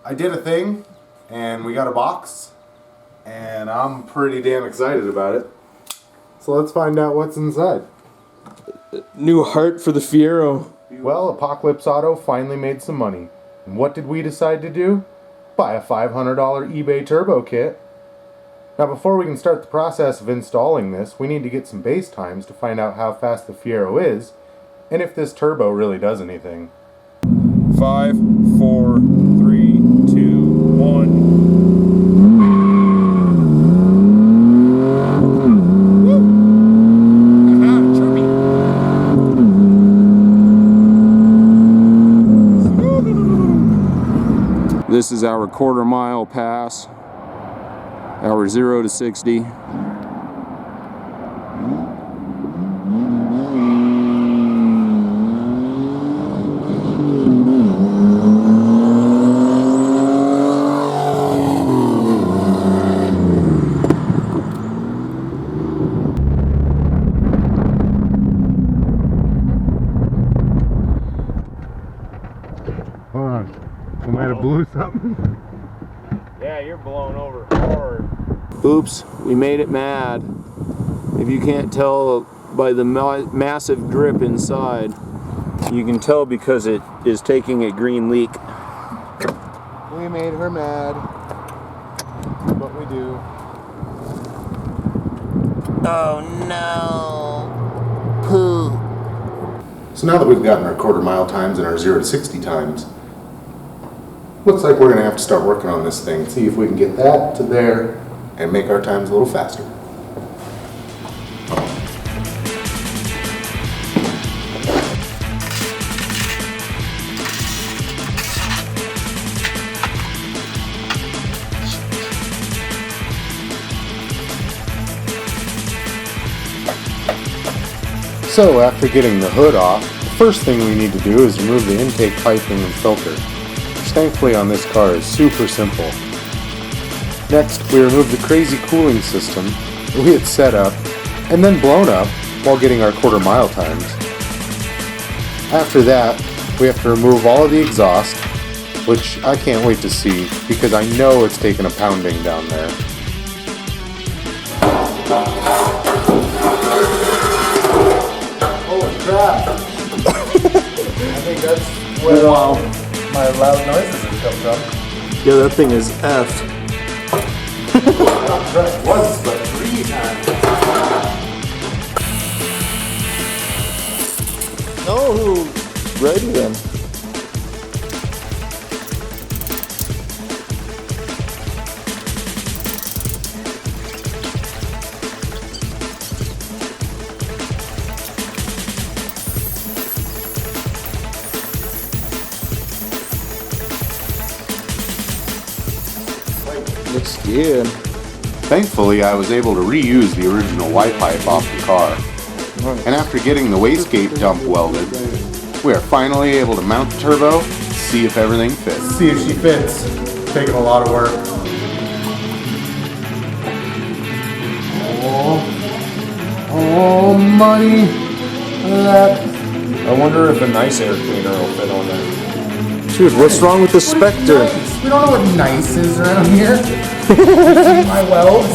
I did a thing, and we got a box, and I'm pretty damn excited about it. So let's find out what's inside. New heart for the Fiero. Well, Apocalypse Auto finally made some money. And what did we decide to do? Buy a $500 eBay turbo kit. Now before we can start the process of installing this, we need to get some base times to find out how fast the Fiero is, and if this turbo really does anything. 5, 4, 3, 2, 1. This is our quarter-mile pass, our 0 to 60. Hold on. We might have blew something. Yeah, you're blown over hard. Oops, we made it mad. If you can't tell by the massive drip inside, you can tell because it is taking a green leak. We made her mad. What we do. Oh no. Poo. So now that we've gotten our quarter-mile times and our 0 to 60 times, looks like we're going to have to start working on this thing, see if we can get that to there and make our times a little faster. So after getting the hood off, the first thing we need to do is remove the intake piping and filter, which thankfully on this car is super simple. Next, we remove the crazy cooling system that we had set up and then blown up while getting our quarter-mile times. After that, we have to remove all of the exhaust, which I can't wait to see because I know it's taken a pounding down there. Holy crap! I think that's where my loud noises have come from. Yeah, that thing is F. Not pressed once, but 3 times. Oh, righty then. Looks good. Thankfully, I was able to reuse the original Y pipe off the car. And after getting the wastegate dump welded, we are finally able to mount the turbo, see if everything fits. See if she fits. Taking a lot of work. Oh, money. I wonder if a nice air cleaner will fit on there. Dude, what's wrong with the Spectre? Nice? We don't know what nice is around here. My welds.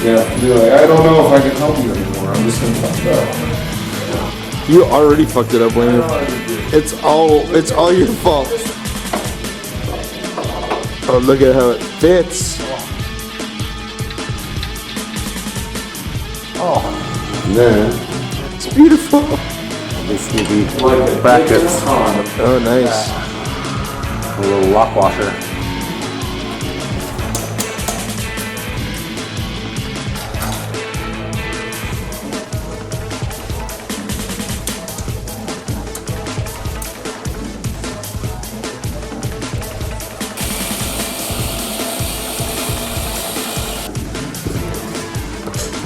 Yeah, be like, I don't know if I can help you anymore. I'm just gonna fuck it up. You already fucked it up, Wayne. It's all your fault. Oh, look at how it fits. Oh, man. It's beautiful. This will be brackets. Oh, nice. A little lock washer.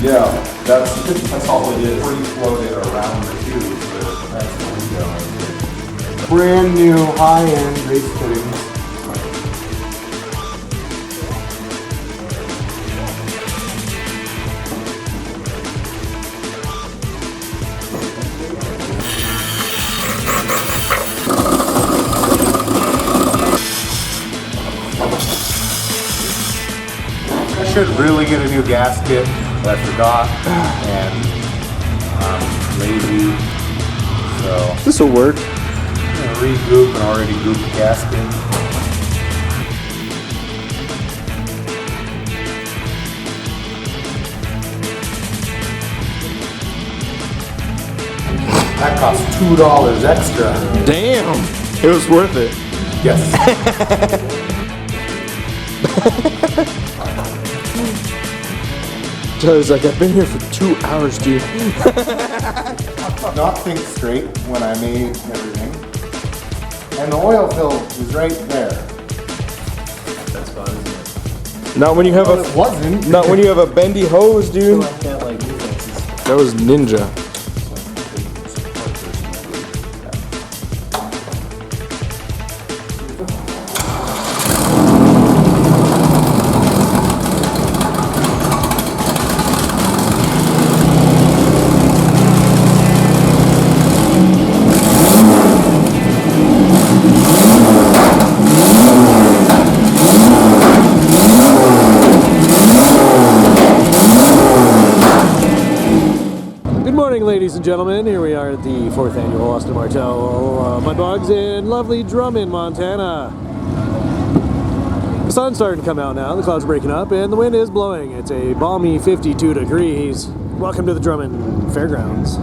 Yeah, that's all we did. Free floated around the tube, but that's what we got. Brand new high-end base fittings. should really get a new gasket, but I forgot, and I'm lazy, so This will work. I'm gonna re-goop an already gooped gasket. That cost $2 extra. Damn! It was worth it. Yes. Charlie's like, I've been here for 2 hours, dude. Not think straight when I made everything. And the oil fill is right there. That's fun, isn't it? Not when you have It wasn't. not when you have a bendy hose, dude. I can't like reflexes. That was ninja. Good morning, ladies and gentlemen. Here we are at the 4th annual Austin Martell Mud Bogs in lovely Drummond, Montana. The sun's starting to come out now, the clouds are breaking up, and the wind is blowing. It's a balmy 52 degrees. Welcome to the Drummond Fairgrounds.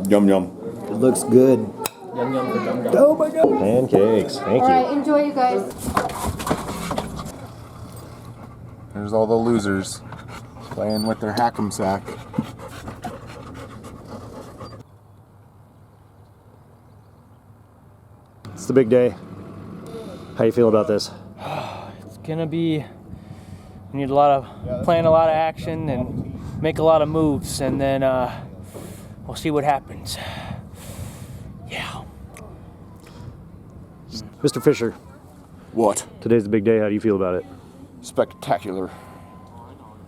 Yum yum. It looks good. Yum yum for dum dum. Oh my god. Pancakes. Thank All right, enjoy, you guys. There's all the losers playing with their hack'em sack. It's the big day. How you feel about this? It's gonna be, we need a lot of, plan a lot of action and make a lot of moves, and then we'll see what happens. Yeah. Mr. Fisher, What? today's the big day. How do you feel about it? Spectacular.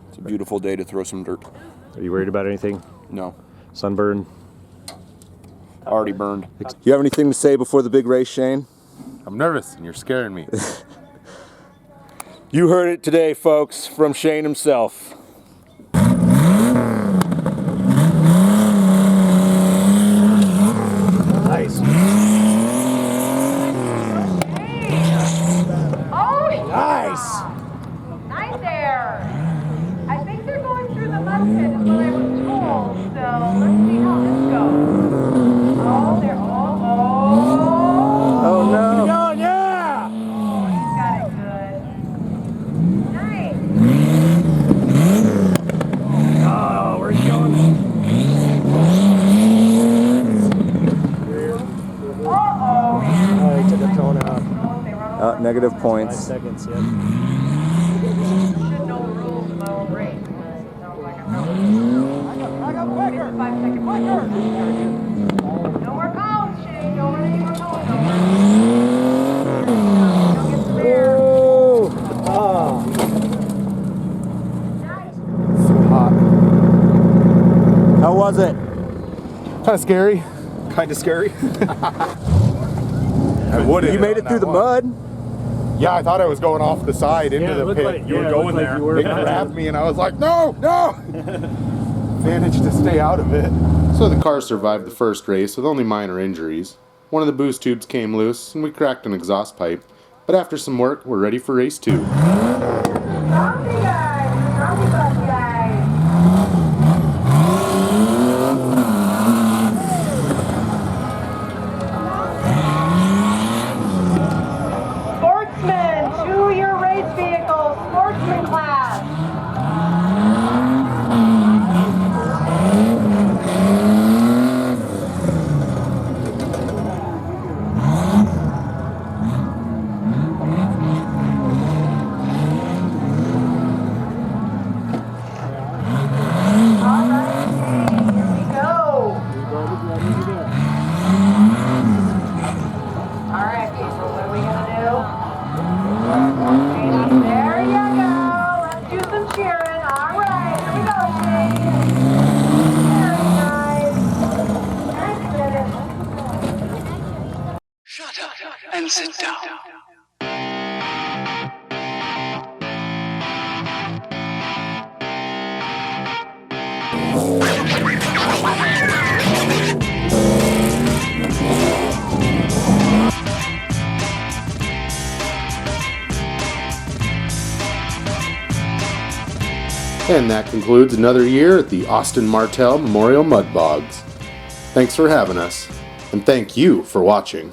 It's a beautiful day to throw some dirt. Are you worried about anything? No, Sunburn? already burned. You have anything to say before the big race, Shane? I'm nervous and you're scaring me. You heard it today, folks, from Shane himself. Nice. Oh, Nice. nice there. I think they're going through the mud pit is what I was told, so let's see how this goes. Oh, they're all, Oh no. Going, yeah. he's got it good. Nice. Oh, where's he going? Uh-oh. Oh, he took a tone out. Oh, they run over. Negative 5 points. seconds, yeah. Should know the rules of my own race. It sounds like I know. I got quicker. 5-second quicker. No more cones, Shane. Don't run any more cones. Don't get the rear. Nice. Hot. How was it? Kind of scary. Kind of scary. I would have. You made it through the mud. Yeah, I thought I was going off the side into the pit. you were going there. They grabbed me and I was like, no, no! Managed to stay out of it. So the car survived the first race with only minor injuries. One of the boost tubes came loose and we cracked an exhaust pipe. But after some work, we're ready for race 2. Zombie guys! Zombie bus guys! Sportsmen, to your race vehicles, sportsman class. All right, here we go. All right, people, what are we gonna do? There you go. Let's do some cheering. All right, here we go, Shane. Very nice. Nice finish. Shut up and sit down. And that concludes another year at the Austin Martell Memorial Mud Bogs. Thanks for having us, and thank you for watching.